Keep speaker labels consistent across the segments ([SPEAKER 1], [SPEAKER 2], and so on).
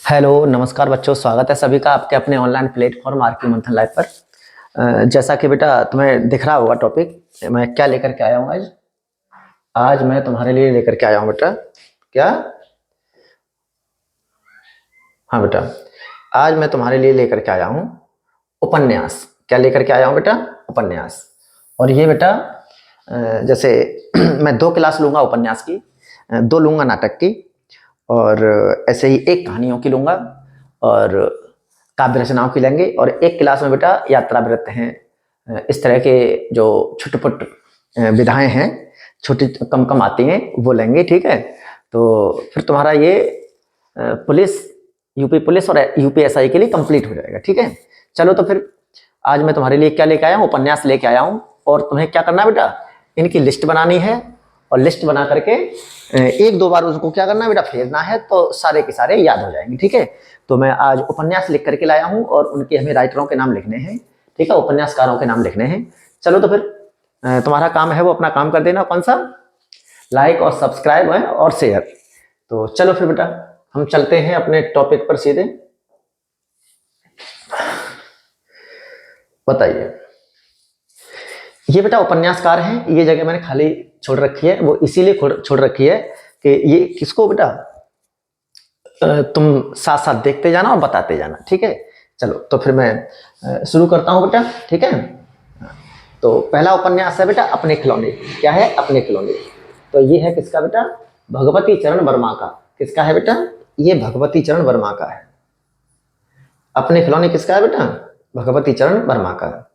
[SPEAKER 1] Hello नमस्कार बच्चों, स्वागत है सभी का आपके अपने ऑनलाइन प्लेटफॉर्म आरके मंथन लाइव पर। जैसा कि बेटा तुम्हें दिख रहा होगा टॉपिक, मैं क्या लेकर के आया हूँ आज। आज मैं तुम्हारे लिए लेकर के आया हूँ बेटा, क्या? हाँ बेटा, आज मैं तुम्हारे लिए लेकर के आया हूँ उपन्यास। क्या लेकर के आया हूँ बेटा? उपन्यास। और ये बेटा जैसे मैं 2 क्लास लूंगा उपन्यास की, 2 लूंगा नाटक की, और ऐसे ही 1 कहानियों की लूंगा, और काव्य रचनाओं की लेंगे, और 1 क्लास में बेटा यात्रा वृत्त हैं। इस तरह के जो छुटपुट विधाएं हैं, छोटी कम कम आती हैं, वो लेंगे। ठीक है, तो फिर तुम्हारा ये पुलिस, यूपी पुलिस और यूपीएसआई के लिए कंप्लीट हो जाएगा। ठीक है, चलो तो फिर आज मैं तुम्हारे लिए क्या लेके आया हूँ? उपन्यास लेके आया हूँ। और तुम्हें क्या करना है बेटा? इनकी लिस्ट बनानी है, और लिस्ट बना करके 1-2 बार उसको क्या करना है बेटा? फेरना है, तो सारे के सारे याद हो जाएंगे। ठीक है, तो मैं आज उपन्यास लिख करके लाया हूँ, और उनके हमें राइटरों के नाम लिखने हैं। ठीक है, उपन्यासकारों के नाम लिखने हैं। चलो तो फिर तुम्हारा काम है वो अपना काम कर देना। कौन सा? लाइक और सब्सक्राइब है और शेयर। तो चलो फिर बेटा, हम चलते हैं अपने टॉपिक पर सीधे। बताइए, ये बेटा उपन्यासकार हैं। ये जगह मैंने खाली छोड़ रखी है, वो इसीलिए छोड़ रखी है कि ये किसको बेटा तुम साथ साथ देखते जाना और बताते जाना। ठीक है, चलो तो फिर मैं शुरू करता हूं बेटा। ठीक है, तो पहला उपन्यास है बेटा अपने खिलौने। क्या है? अपने खिलौने। तो ये है किसका बेटा? भगवती चरण वर्मा का। किसका है बेटा? ये भगवती चरण वर्मा का है। अपने खिलौने किसका है बेटा? भगवती चरण वर्मा का।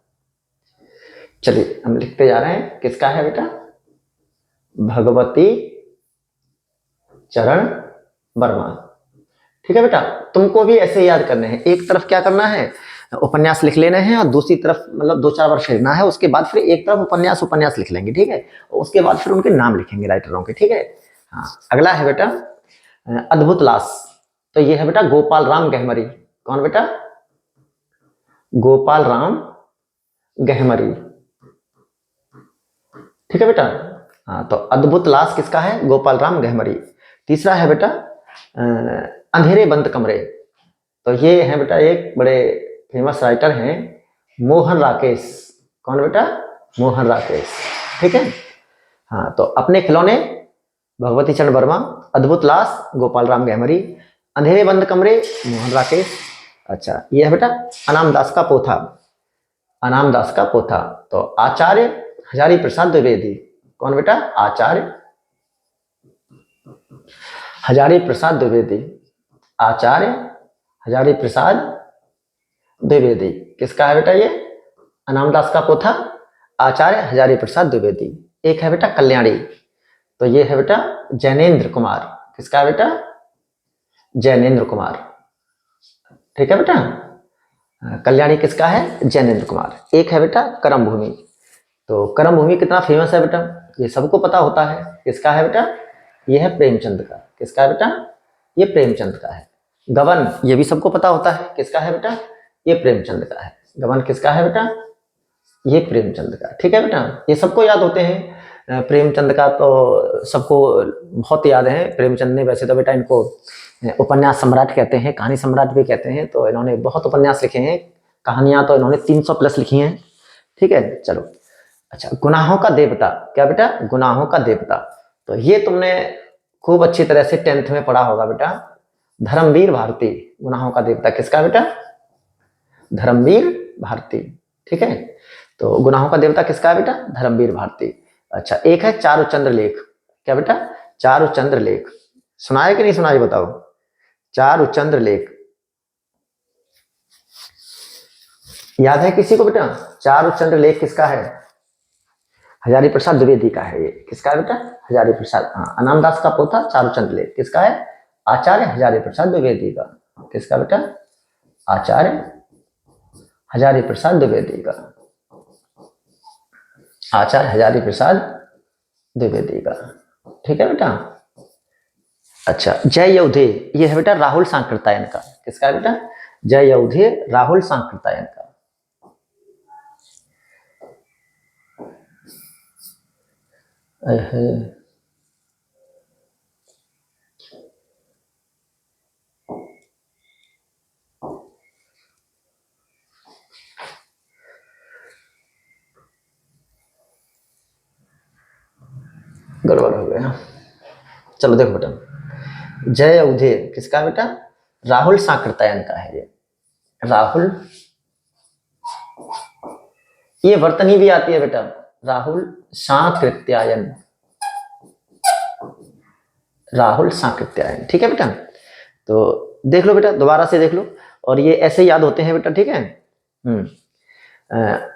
[SPEAKER 1] चलिए हम लिखते जा रहे हैं, किसका है बेटा? भगवती चरण वर्मा। ठीक है बेटा, तुमको भी ऐसे याद करने हैं। एक तरफ क्या करना है? उपन्यास लिख लेने हैं, और दूसरी तरफ मतलब 2-4 बार फेरना है। उसके बाद फिर एक तरफ उपन्यास लिख लेंगे। ठीक है, और उसके बाद फिर उनके नाम लिखेंगे राइटरों के। ठीक है, हाँ। अगला है बेटा अद्भुत लाश। तो ये है बेटा गोपाल राम गहमरी। कौन बेटा? गोपाल राम गहमरी। ठीक है बेटा, हाँ। तो अद्भुत लाश किसका है? गोपाल राम गहमरी। तीसरा है बेटा अंधेरे बंद कमरे। तो ये है बेटा एक बड़े फेमस राइटर हैं, मोहन राकेश। कौन बेटा? मोहन राकेश। ठीक है, हाँ। तो अपने खिलौने भगवती चरण वर्मा, अद्भुत लाश गोपाल राम गहमरी, अंधेरे बंद कमरे मोहन राकेश। अच्छा, ये है बेटा अनाम दास का पोथा। अनाम दास का पोथा। तो आचार्य हजारी प्रसाद द्विवेदी। कौन बेटा? आचार्य हजारी प्रसाद द्विवेदी। आचार्य हजारी प्रसाद द्विवेदी। किसका है बेटा ये? अनामदास का पोथा, आचार्य हजारी प्रसाद द्विवेदी। एक है बेटा कल्याणी। तो ये है बेटा जैनेन्द्र कुमार। किसका है बेटा? जैनेन्द्र कुमार। ठीक है बेटा, कल्याणी किसका है? जैनेन्द्र कुमार। एक है बेटा करम भूमि। तो करम भूमि कितना फेमस है बेटा? ये सबको पता होता है। किसका है बेटा? ये है प्रेमचंद का। किसका है बेटा? ये प्रेमचंद का है। गबन, ये भी सबको पता होता है। किसका है बेटा? ये प्रेमचंद का है। गबन किसका है बेटा? ये प्रेमचंद का। ठीक है बेटा, ये सबको याद होते हैं। प्रेमचंद का तो सबको बहुत याद है। प्रेमचंद ने वैसे तो बेटा इनको उपन्यास सम्राट कहते हैं, कहानी सम्राट भी कहते हैं। तो इन्होंने बहुत उपन्यास लिखे हैं, कहानियां तो इन्होंने 300 प्लस लिखी हैं। ठीक है, चलो। अच्छा, गुनाहों का देवता। क्या बेटा? गुनाहों का देवता। तो ये तुमने खूब अच्छी तरह से 10th में पढ़ा होगा बेटा। धर्मवीर भारती। गुनाहों का देवता किसका बेटा? धर्मवीर भारती। ठीक है, तो गुनाहों का देवता किसका है बेटा? धर्मवीर भारती। अच्छा, एक है चारुचंद्र लेख। क्या बेटा? चारुचंद्र लेख। सुना है कि नहीं सुना, ये बताओ। चारुचंद्र लेख याद है किसी को बेटा? चारुचंद्र लेख किसका है? हजारी प्रसाद द्विवेदी का है। ये किसका है बेटा? हजारी प्रसाद। हाँ, अनामदास का पोता चारुचंद्र लेख किसका है? आचार्य हजारी प्रसाद द्विवेदी का। किसका बेटा? आचार्य हजारी प्रसाद द्विवेदी का। आचार्य हजारी प्रसाद द्विवेदी का। ठीक है बेटा। अच्छा, जय यौधे। ये है बेटा राहुल सांकृत्यायन का। किसका है बेटा? जय यौधे राहुल सांकृत्यायन का। गड़बड़ हो गया। चलो देखो बेटा, जय अवधेय किसका बेटा? राहुल सांकृत्यायन का है ये। राहुल, ये वर्तनी भी आती है बेटा, राहुल सांकृत्यायन, राहुल सांकृत्यायन। ठीक है बेटा, तो देख लो बेटा, दोबारा से देख लो, और ये ऐसे याद होते हैं बेटा। ठीक है।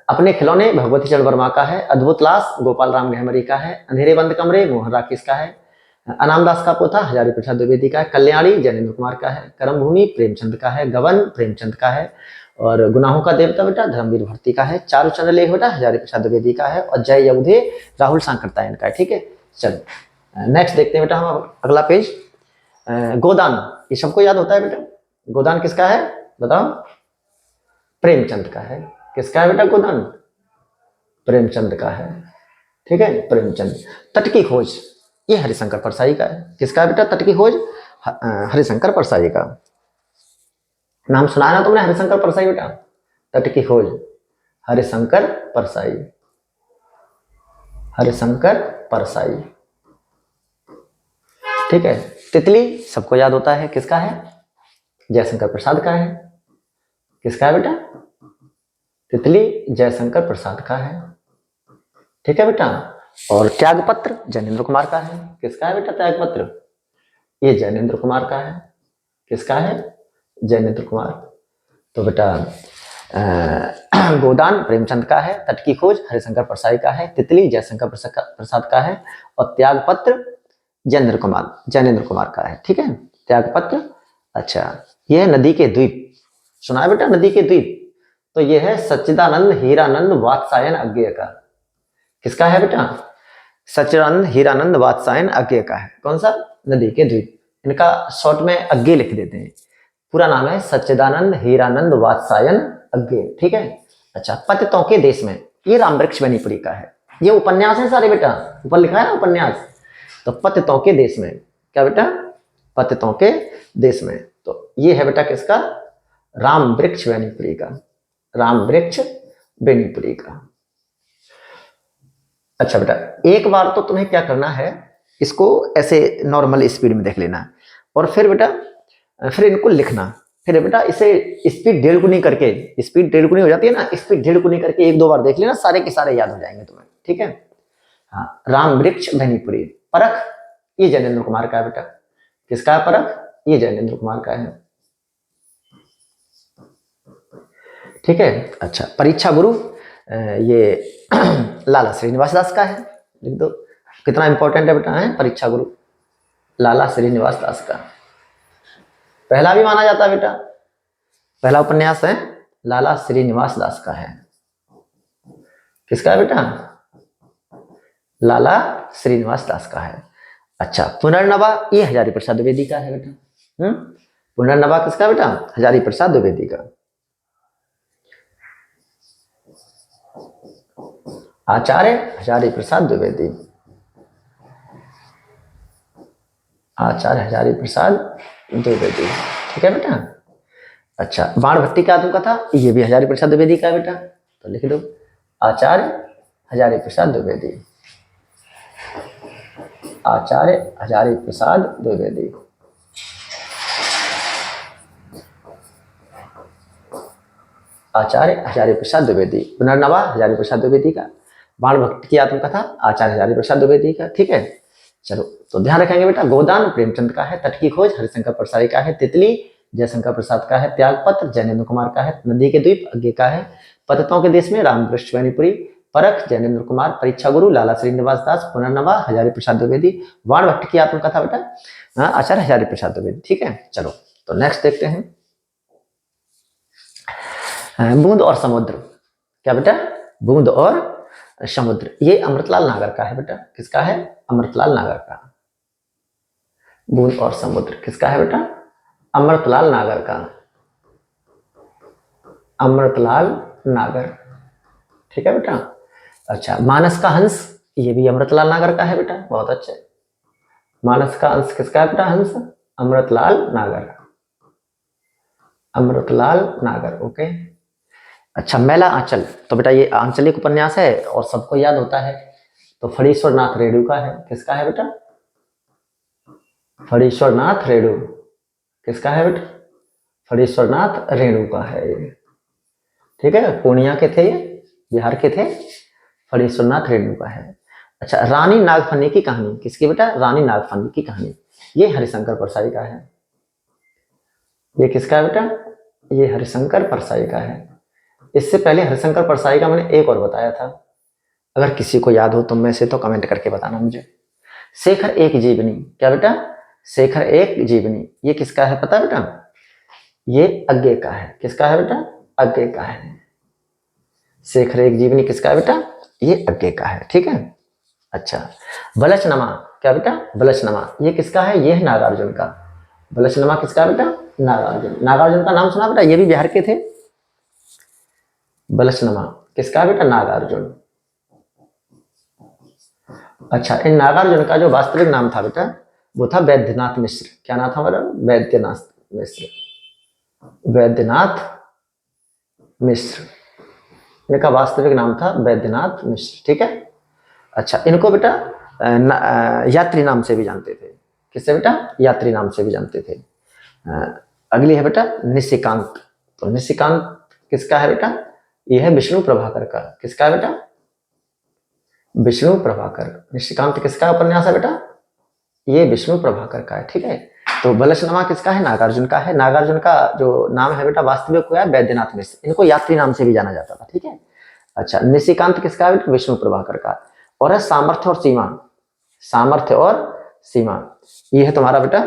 [SPEAKER 1] अपने खिलौने भगवती चरण वर्मा का है। अद्भुत लाश गोपाल राम गहमरी का है। अंधेरे बंद कमरे मोहन राकेश का है। अनामदास का पोथा हजारी प्रसाद द्विवेदी का है। कल्याणी जैनेन्द्र कुमार का है। कर्मभूमि प्रेमचंद का है। गबन प्रेमचंद का है। और गुनाहों का देवता बेटा धर्मवीर भारती का है। चारु चंद्र लेख बेटा हजारी प्रसाद द्विवेदी का है। और जय अवधेय राहुल सांकृत्यायन का है। ठीक है, चलो नेक्स्ट देखते हैं बेटा हम अगला पेज। गोदान, ये सबको याद होता है बेटा। गोदान किसका है बताओ? प्रेमचंद का है। किसका है बेटा गोदान? प्रेमचंद का है। ठीक है, प्रेमचंद। तट की खोज, ये हरिशंकर परसाई का है। किसका है बेटा? तट की खोज हरिशंकर परसाई का। नाम सुना है ना तुमने, हरिशंकर परसाई बेटा? तट की खोज हरिशंकर परसाई, हरिशंकर परसाई। ठीक है। तितली सबको याद होता है, किसका है? जयशंकर प्रसाद का है। किसका है बेटा? तितली जयशंकर प्रसाद का है। ठीक है बेटा। और त्यागपत्र जैनेन्द्र कुमार का है। किसका है बेटा त्यागपत्र? ये जैनेन्द्र कुमार का है। किसका है? जैनेन्द्र कुमार। तो बेटा गोदान प्रेमचंद का है। तट की खोज हरिशंकर परसाई का है। तितली जयशंकर प्रसाद का है। और त्यागपत्र जैनेन्द्र कुमार का है। ठीक है, त्यागपत्र। अच्छा, ये है नदी के द्वीप, सुना है बेटा नदी के द्वीप? तो ये है सच्चिदानंद हीरानंद वात्सायन अज्ञेय का। किसका है बेटा? सच्चिदानंद हीरानंद वात्सायन अज्ञेय का है। कौन सा? नदी के द्वीप। इनका शॉर्ट में अज्ञेय लिख देते हैं, पूरा नाम है सच्चिदानंद हीरानंद वात्सायन अज्ञेय। ठीक है। अच्छा, पतितों के देश में, ये रामवृक्ष बेनीपुरी का है। ये उपन्यास है सारे बेटा, ऊपर लिखा है ना उपन्यास। तो पतितों के देश में, क्या बेटा? पतितों के देश में। तो ये है बेटा किसका? रामवृक्ष बेनीपुरी का, रामवृक्ष बेनीपुरी का। अच्छा बेटा, एक बार तो तुम्हें क्या करना है, इसको ऐसे नॉर्मल स्पीड में देख लेना, और फिर बेटा फिर इनको लिखना। फिर बेटा इसे स्पीड 1.5 गुनी करके, स्पीड 1.5 गुनी हो जाती है ना, स्पीड 1.5 गुनी करके 1-2 बार देख लेना, सारे के सारे याद हो जाएंगे तुम्हें। ठीक है। हाँ, रामवृक्ष बेनीपुरी। परख, ये जैनेन्द्र कुमार का है बेटा। किसका है परख? ये जैनेन्द्र कुमार का है। ठीक है। अच्छा, परीक्षा गुरु, ये लाला श्रीनिवास दास का है। लिख दो, कितना इंपॉर्टेंट है बेटा है परीक्षा गुरु, लाला श्रीनिवास दास का। पहला भी माना जाता है बेटा, पहला उपन्यास है लाला श्रीनिवास दास का है। किसका है बेटा? लाला श्रीनिवास दास का है। अच्छा, पुनर्नवा, ये हजारी प्रसाद द्विवेदी का है बेटा। पुनर्नवा किसका बेटा? हजारी प्रसाद द्विवेदी का। आचार्य हजारी प्रसाद द्विवेदी, आचार्य हजारी प्रसाद द्विवेदी। ठीक है बेटा। अच्छा, बाण भट्टी का आत्मकथा, ये भी हजारी प्रसाद द्विवेदी का है बेटा। तो लिख दो आचार्य हजारी प्रसाद द्विवेदी, आचार्य हजारी प्रसाद द्विवेदी। आचार्य हजारी प्रसाद द्विवेदी। पुनर्नवा हजारी प्रसाद द्विवेदी का। बाण भट्ट की आत्मकथा आचार्य हजारी प्रसाद द्विवेदी का। ठीक है। चलो, तो ध्यान रखेंगे बेटा, गोदान प्रेमचंद का है। तट की खोज हरिशंकर परसाई का है। तितली जयशंकर प्रसाद का है। त्यागपत्र जैनेन्द्र कुमार का है। नदी के द्वीप अज्ञेय का है। पतितों के देश में रामवृक्ष बेनीपुरी। परख जैनेन्द्र कुमार। परीक्षा गुरु लाला श्रीनिवास दास। पुनर्नवा हजारी प्रसाद द्विवेदी। बाण भट्ट की आत्मकथा बेटा आचार्य हजारी प्रसाद द्विवेदी। ठीक है। चलो, तो नेक्स्ट देखते हैं, बूंद और समुद्र। क्या बेटा? बूंद और समुद्र। ये अमृतलाल नागर का है बेटा। किसका है? अमृतलाल नागर का। बूंद और समुद्र किसका है बेटा? अमृतलाल नागर का, अमृतलाल नागर। ठीक है बेटा। अच्छा, मानस का हंस, ये भी अमृतलाल नागर का है बेटा। बहुत अच्छे। मानस का हंस किसका है बेटा? हंस अमृतलाल नागर, अमृतलाल नागर। ओके। अच्छा, मैला आंचल, तो बेटा ये आंचलिक उपन्यास है और सबको याद होता है। तो फणीश्वर नाथ रेणुका है, किसका है बेटा? फणीश्वर नाथ रेणु किसका है बेटा? फणीश्वर नाथ रेणु का है ये, ठीक है। पूर्णिया के थे ये, बिहार के थे, फणीश्वर नाथ रेणु का है। अच्छा, रानी नागफनी की कहानी किसकी बेटा? रानी नागफनी की कहानी ये हरिशंकर परसाई का है। ये किसका है बेटा? ये हरिशंकर परसाई का है। इससे पहले हरिशंकर परसाई का मैंने एक और बताया था, अगर किसी को याद हो तो मैं से तो कमेंट करके बताना मुझे। शेखर एक जीवनी, क्या बेटा? शेखर एक जीवनी ये किसका है पता बेटा? ये अज्ञे का है। किसका है बेटा? अज्ञे का है। शेखर एक जीवनी किसका है बेटा? ये अज्ञे का है, ठीक है। अच्छा, बलचनमा, क्या बेटा? बलचनमा ये किसका है? ये है नागार्जुन का। बलचनमा किसका बेटा? नागार्जुन। नागार्जुन का नाम सुना बेटा? ये भी बिहार के थे। बलचनमा किसका बेटा? नागार्जुन। अच्छा, इन नागार्जुन का जो वास्तविक नाम था बेटा वो था वैद्यनाथ मिश्र। क्या नाम था मेरा? वैद्यनाथ मिश्र। वैद्यनाथ मिश्र इनका वास्तविक नाम था वैद्यनाथ मिश्र, ठीक है। अच्छा, इनको बेटा यात्री नाम से भी जानते थे। किससे बेटा? यात्री नाम से भी जानते थे। अगली है बेटा निशिकांत। तो निशिकांत किसका है बेटा? यह है विष्णु प्रभाकर का। किसका है बेटा? विष्णु प्रभाकर। निशिकांत किसका उपन्यास है बेटा? ये विष्णु प्रभाकर का है, ठीक है। तो बलचनमा किसका है? नागार्जुन का है। नागार्जुन का जो नाम है बेटा वास्तविक हुआ है वैद्यनाथ मिश्र। इनको यात्री नाम से भी जाना जाता था, ठीक है। अच्छा, निशिकांत किसका है? विष्णु प्रभाकर का। और है सामर्थ्य और सीमा। सामर्थ्य और सीमा ये है तुम्हारा बेटा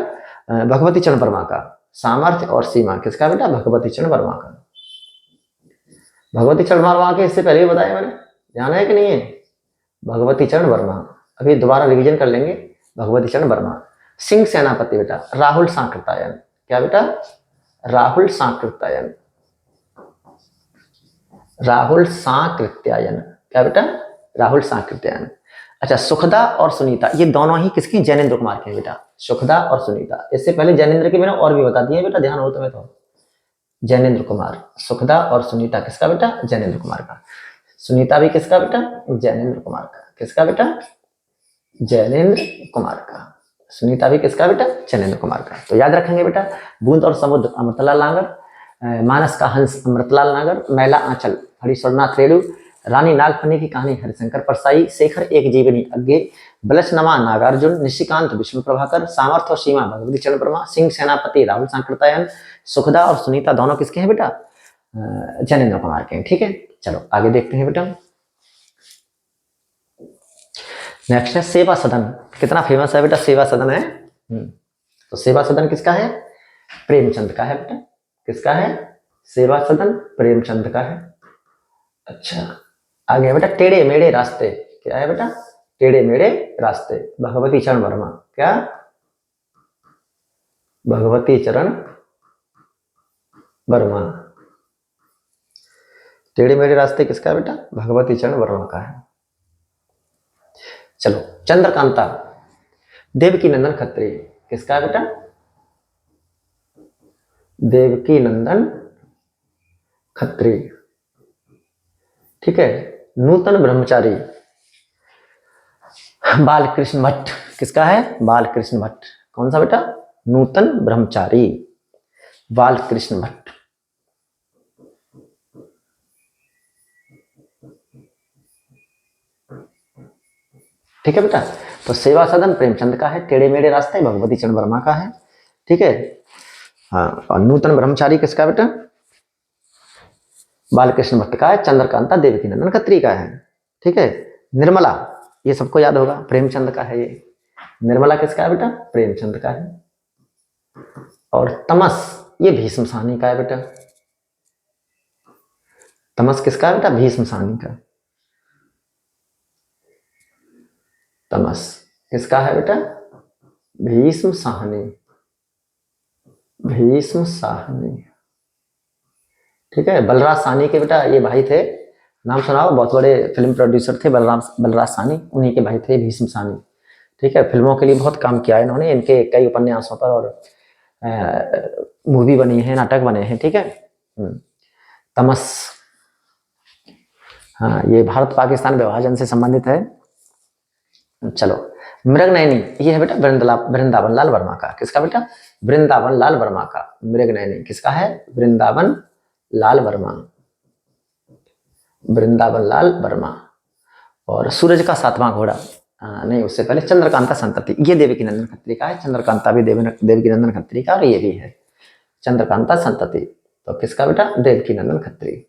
[SPEAKER 1] भगवती चरण वर्मा का। सामर्थ्य और सीमा किसका बेटा? भगवती चरण वर्मा का। भगवती चरण वर्मा के इससे पहले भी बताया मैंने, ध्यान है कि नहीं है? भगवती चरण वर्मा अभी दोबारा रिवीजन कर लेंगे। भगवती चरण वर्मा। सिंह सेनापति बेटा राहुल सांकृत्यायन। क्या बेटा? राहुल सांकृत्यायन। राहुल सांकृत्यायन। क्या बेटा? राहुल सांकृत्यायन। अच्छा, सुखदा और सुनीता ये दोनों ही किसकी? जैनेन्द्र कुमार के बेटा। सुखदा और सुनीता। इससे पहले जैनेन्द्र के मैंने और भी बता दिए बेटा, ध्यान हो तुम्हें तो। जैनेन्द्र कुमार। सुखदा और सुनीता किसका बेटा? जैनेन्द्र कुमार का। सुनीता भी किसका बेटा? जैनेन्द्र कुमार का। किसका बेटा? जैनेन्द्र कुमार का। सुनीता भी किसका बेटा? जैनेन्द्र कुमार का। तो याद रखेंगे बेटा, बूंद और समुद्र अमृतलाल नागर, मानस का हंस अमृतलाल नागर, मैला आंचल हरीश्वरनाथ रेणु, रानी नागफनी की कहानी हरिशंकर परसाई, शेखर एक जीवनी अज्ञे, बलचनमा नागार्जुन, निशिकांत विष्णु प्रभाकर, सामर्थ्य और सीमा भगवती चरण वर्मा, सिंह सेनापति राहुल सांकृत्यायन, सुखदा और सुनीता दोनों किसके हैं बेटा? जैनेन्द्र कुमार के हैं, ठीक है। चलो आगे देखते हैं बेटा। नेक्स्ट है सेवा सदन। कितना फेमस है बेटा सेवा सदन है? तो सेवा सदन किसका है? प्रेमचंद का है बेटा। किसका है? सेवा सदन प्रेमचंद का है। अच्छा, आगे बेटा टेढ़े मेढ़े रास्ते। क्या है बेटा? टेढ़े मेढ़े रास्ते भगवती चरण वर्मा। क्या? भगवती चरण वर्मा। टेढ़े मेढ़े रास्ते किसका बेटा? भगवती चरण वर्मा का है। चलो, चंद्रकांता देवकी नंदन खत्री किसका है बेटा? देवकी नंदन खत्री, ठीक है। नूतन ब्रह्मचारी बालकृष्ण भट्ट किसका है? बालकृष्ण भट्ट। कौन सा बेटा? नूतन ब्रह्मचारी बालकृष्ण भट्ट। ठीक है बेटा। तो सेवा सदन प्रेमचंद का है, टेढ़े मेढ़े रास्ते भगवती चरण वर्मा का है, ठीक है। हाँ, और नूतन ब्रह्मचारी किसका बेटा? बालकृष्ण भट्ट का है। चंद्रकांता देवकी नंदन खत्री का है, ठीक है। निर्मला ये सबको याद होगा, प्रेमचंद का है ये। निर्मला किसका है बेटा? प्रेमचंद का है। और तमस ये भीष्म साहनी का है बेटा। तमस किसका है बेटा? भीष्म साहनी का। तमस किसका है बेटा? भीष्म साहनी। भीष्म साहनी, ठीक है। बलराज साहनी के बेटा ये भाई थे, नाम सुना हो, बहुत बड़े फिल्म प्रोड्यूसर थे बलराज साहनी, उन्हीं के भाई थे भीष्म साहनी, ठीक है। फिल्मों के लिए बहुत काम किया है इन्होंने, इनके कई उपन्यासों पर और मूवी बनी है, नाटक बने हैं, ठीक है। तमस, हाँ, ये भारत पाकिस्तान विभाजन से संबंधित है। चलो, मृगनयनी ये है बेटा वृंदावन लाल वर्मा का। किसका बेटा? वृंदावन लाल वर्मा का। मृगनयनी किसका है? वृंदावन लाल वर्मा, वृंदावन लाल वर्मा। और सूरज का सातवां घोड़ा, नहीं उससे पहले चंद्रकांता संतति, ये देवकी नंदन खत्री का है। चंद्रकांता भी देवकी नंदन खत्री का, और ये भी है चंद्रकांता संतति। तो किसका बेटा? देवकी नंदन खत्री,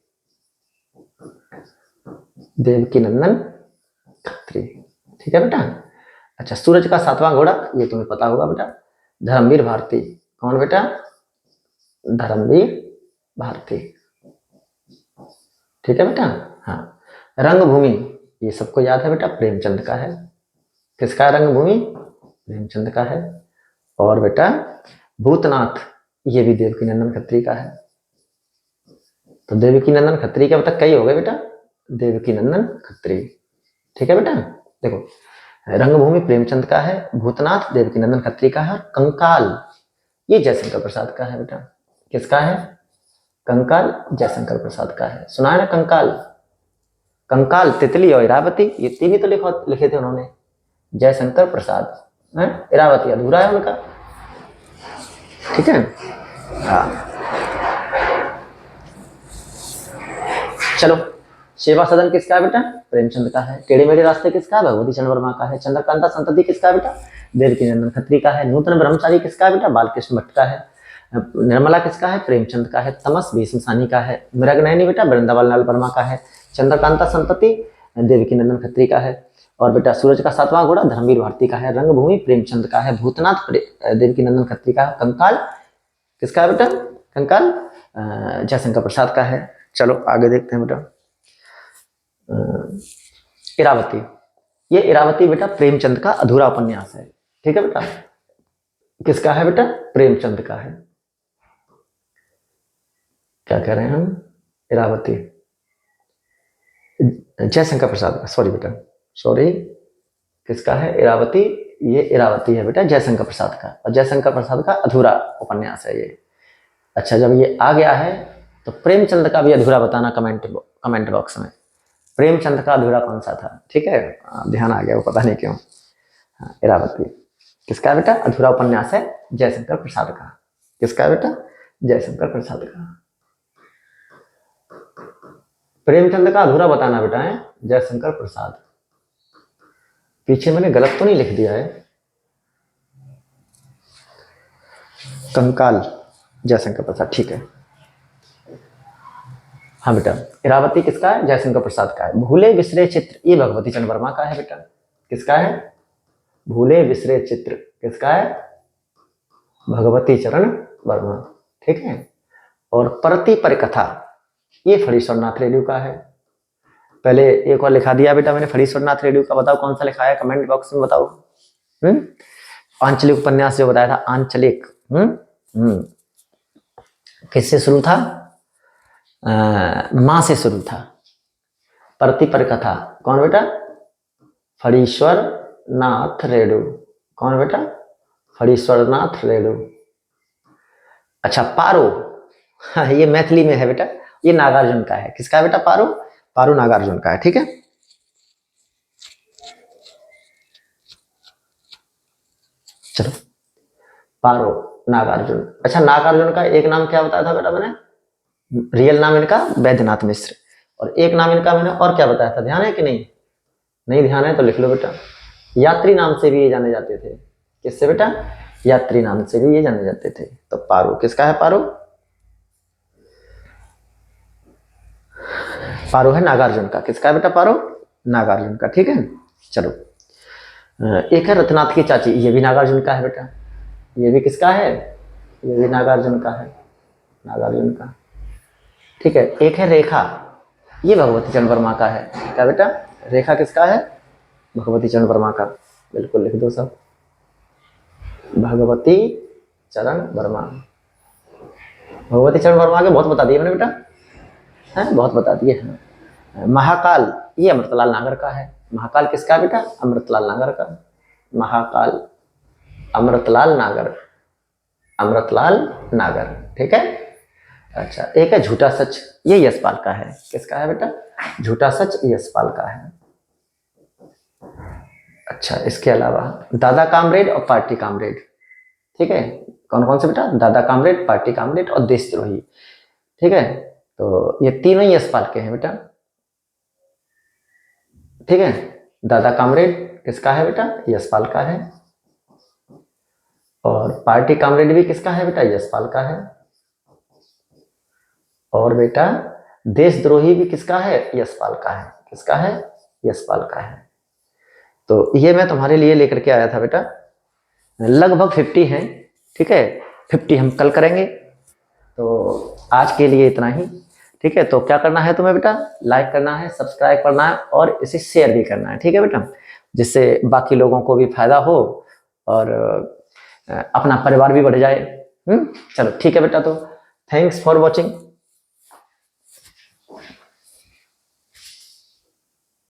[SPEAKER 1] देवकी नंदन खत्री। ठीक है बेटा। अच्छा, सूरज का सातवां घोड़ा ये तुम्हें पता होगा बेटा, धर्मवीर भारती। कौन बेटा? धर्मवीर भारती। ठीक है बेटा। हाँ, रंगभूमि ये सबको याद है बेटा, प्रेमचंद का है। किसका है रंगभूमि? प्रेमचंद का है। और बेटा भूतनाथ ये भी देवकी नंदन खत्री का है। तो देवकी नंदन खत्री के अब तक कई हो गए बेटा, देवकी नंदन खत्री। ठीक है बेटा। देखो, रंगभूमि प्रेमचंद का है, भूतनाथ देवकी नंदन खत्री का है, और कंकाल ये जयशंकर प्रसाद का है बेटा। किसका है? कंकाल जयशंकर प्रसाद का है। सुना है ना कंकाल? कंकाल, तितली और इरावती ये तीन ही तो लिखे थे उन्होंने, जयशंकर प्रसाद है। इरावती अधूरा है उनका। ठीक है। हाँ, चलो, सेवा सदन किसका है बेटा? प्रेमचंद का है। टेढ़े मेढ़े रास्ते किसका है? भगवती चरण वर्मा का है। चंद्रकांता संतति किसका है बेटा? देवकी नंदन खत्री का है। नूतन ब्रह्मचारी किसका है बेटा? बालकृष्ण भट्ट का है। निर्मला किसका है? प्रेमचंद का है। तमस भीष्म सानी का है। मृगनयनी बेटा वृंदावन लाल वर्मा का है। चंद्रकांता संतति देवकी नंदन खत्री का है। और बेटा सूरज का सातवां घोड़ा धर्मवीर भारती का है। रंगभूमि प्रेमचंद का है। भूतनाथ देवकी नंदन खत्री का है। कंकाल किसका है बेटा? कंकाल जयशंकर प्रसाद का है। चलो आगे देखते हैं बेटा। इरावती, ये इरावती बेटा प्रेमचंद का अधूरा उपन्यास है। ठीक है बेटा। किसका है बेटा? प्रेमचंद का है। क्या कह रहे हैं हम? इरावती जयशंकर प्रसाद का, सॉरी बेटा, सॉरी। किसका है? इरावती, ये इरावती है बेटा जयशंकर प्रसाद का, और जयशंकर प्रसाद का अधूरा उपन्यास है ये। अच्छा, जब ये आ गया है तो प्रेमचंद का भी अधूरा बताना कमेंट बॉक्स में। प्रेमचंद का अधूरा कौन सा था? ठीक है, ध्यान आ गया वो, पता नहीं क्यों। हाँ, इरावती किसका बेटा? अधूरा उपन्यास है जयशंकर प्रसाद का। किसका बेटा? जयशंकर प्रसाद का। प्रेमचंद का अधूरा बताना बेटा है जयशंकर प्रसाद। पीछे मैंने गलत तो नहीं लिख दिया है? कंकाल जयशंकर प्रसाद, ठीक है। हाँ बेटा, इरावती किसका है? जयशंकर प्रसाद का है। भूले बिसरे चित्र ये भगवती चरण वर्मा का है बेटा। किसका है? भूले बिसरे चित्र किसका है? भगवती चरण वर्मा। ठीक है। और परति परिकथा ये फणीश्वरनाथ रेड्डी का है। पहले एक और लिखा दिया बेटा मैंने फणीश्वरनाथ रेड्डी का, बताओ कौन सा लिखा है, कमेंट बॉक्स में बताओ। आंचलिक उपन्यास जो बताया था, आंचलिक किससे शुरू था? मां से शुरू था। परति परिकथा कौन बेटा? फणीश्वर नाथ रेडू। कौन बेटा? फणीश्वर नाथ रेडू। अच्छा, पारो, हाँ, ये मैथिली में है बेटा, ये नागार्जुन का है। किसका है बेटा? पारो, पारो नागार्जुन का है। ठीक है। चलो, पारो नागार्जुन। अच्छा, नागार्जुन का एक नाम क्या बताया था बेटा मैंने? रियल नाम इनका वैद्यनाथ मिश्र, और एक नाम इनका मैंने और क्या बताया था, ध्यान है कि नहीं? नहीं ध्यान है तो लिख लो बेटा, यात्री नाम से भी ये जाने जाते थे। किससे बेटा? यात्री नाम से भी ये जाने जाते थे। तो पारो किसका है? पारो, पारो है नागार्जुन का। किसका है बेटा? पारो नागार्जुन का। ठीक है। चलो, एक है रत्नाथ की चाची, ये भी नागार्जुन का है बेटा। ये भी किसका है? ये भी नागार्जुन का है, नागार्जुन का। ठीक है। एक है रेखा, ये भगवती चरण वर्मा का है। क्या बेटा? रेखा किसका है? भगवती चरण वर्मा का। बिल्कुल लिख दो सब, भगवती चरण वर्मा। भगवती चरण वर्मा के बहुत बता दिए मैंने बेटा, है बहुत बता दिए हैं। महाकाल ये अमृतलाल नागर का है। महाकाल किसका है बेटा? अमृतलाल नागर का। महाकाल अमृतलाल नागर, अमृतलाल नागर। ठीक है। अच्छा, एक है झूठा सच, ये यशपाल का है। किसका है बेटा? झूठा सच यशपाल का है। अच्छा, इसके अलावा दादा कामरेड और पार्टी कामरेड, ठीक है, कौन कौन से बेटा, दादा कामरेड, पार्टी कामरेड और देशद्रोही, ठीक है। तो ये तीनों ही यशपाल के हैं बेटा, ठीक है। दादा कामरेड किसका है बेटा, यशपाल का है, और पार्टी कामरेड भी किसका है बेटा, यशपाल का है, और बेटा देशद्रोही भी किसका है, यशपाल का है, किसका है, यशपाल का है। तो ये मैं तुम्हारे लिए लेकर के आया था बेटा, लगभग 50 है, ठीक है, 50 हम कल करेंगे। तो आज के लिए इतना ही, ठीक है। तो क्या करना है तुम्हें बेटा, लाइक करना है, सब्सक्राइब करना है और इसे शेयर भी करना है, ठीक है बेटा, जिससे बाकी लोगों को भी फायदा हो और अपना परिवार भी बढ़ जाए। चलो ठीक है बेटा, तो थैंक्स फॉर वॉचिंग।